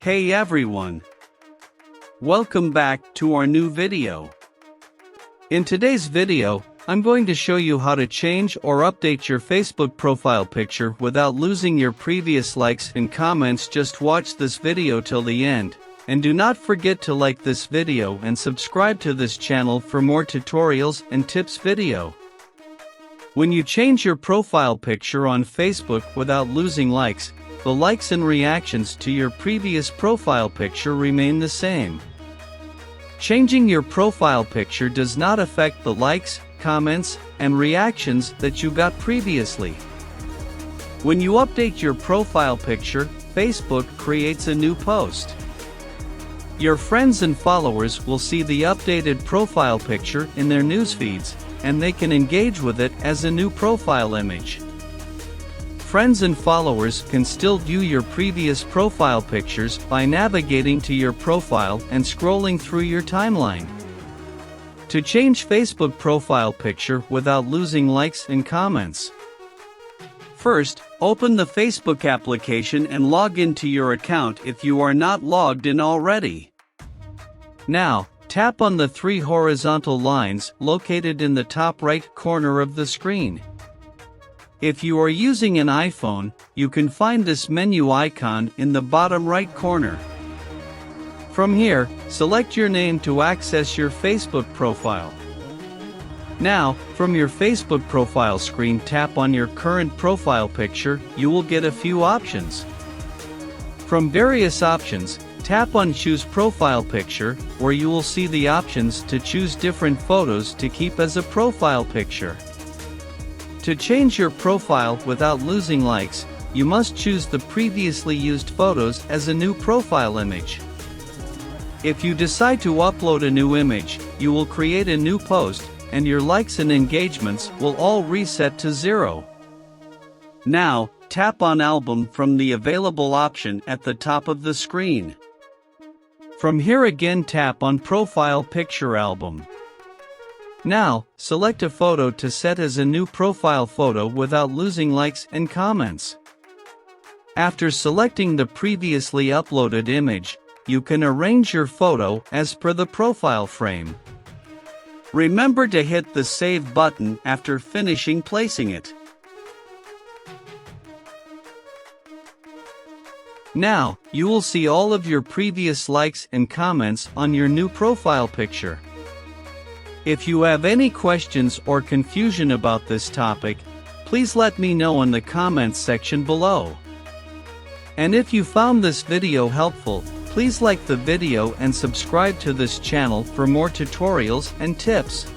Hey everyone! Welcome back to our new video. In today's video, I'm going to show you how to change or update your Facebook profile picture without losing your previous likes and comments. Just watch this video till the end, and do not forget to like this video and subscribe to this channel for more tutorials and tips video. When you change your profile picture on Facebook without losing likes, the likes and reactions to your previous profile picture remain the same. Changing your profile picture does not affect the likes, comments, and reactions that you got previously. When you update your profile picture, Facebook creates a new post. Your friends and followers will see the updated profile picture in their newsfeeds, and they can engage with it as a new profile image. Friends and followers can still view your previous profile pictures by navigating to your profile and scrolling through your timeline. To change Facebook profile picture without losing likes and comments. First, open the Facebook application and log into your account if you are not logged in already. Now, tap on the three horizontal lines located in the top right corner of the screen. If you are using an iPhone, you can find this menu icon in the bottom right corner. From here, select your name to access your Facebook profile. Now, from your Facebook profile screen, tap on your current profile picture. You will get a few options. From various options, tap on Choose Profile Picture, where you will see the options to choose different photos to keep as a profile picture. To change your profile without losing likes, you must choose the previously used photos as a new profile image. If you decide to upload a new image, you will create a new post, and your likes and engagements will all reset to 0. Now, tap on Album from the available option at the top of the screen. From here again, tap on Profile Picture Album. Now, select a photo to set as a new profile photo without losing likes and comments. After selecting the previously uploaded image, you can arrange your photo as per the profile frame. Remember to hit the Save button after finishing placing it. Now, you will see all of your previous likes and comments on your new profile picture. If you have any questions or confusion about this topic, please let me know in the comments section below. And if you found this video helpful, please like the video and subscribe to this channel for more tutorials and tips.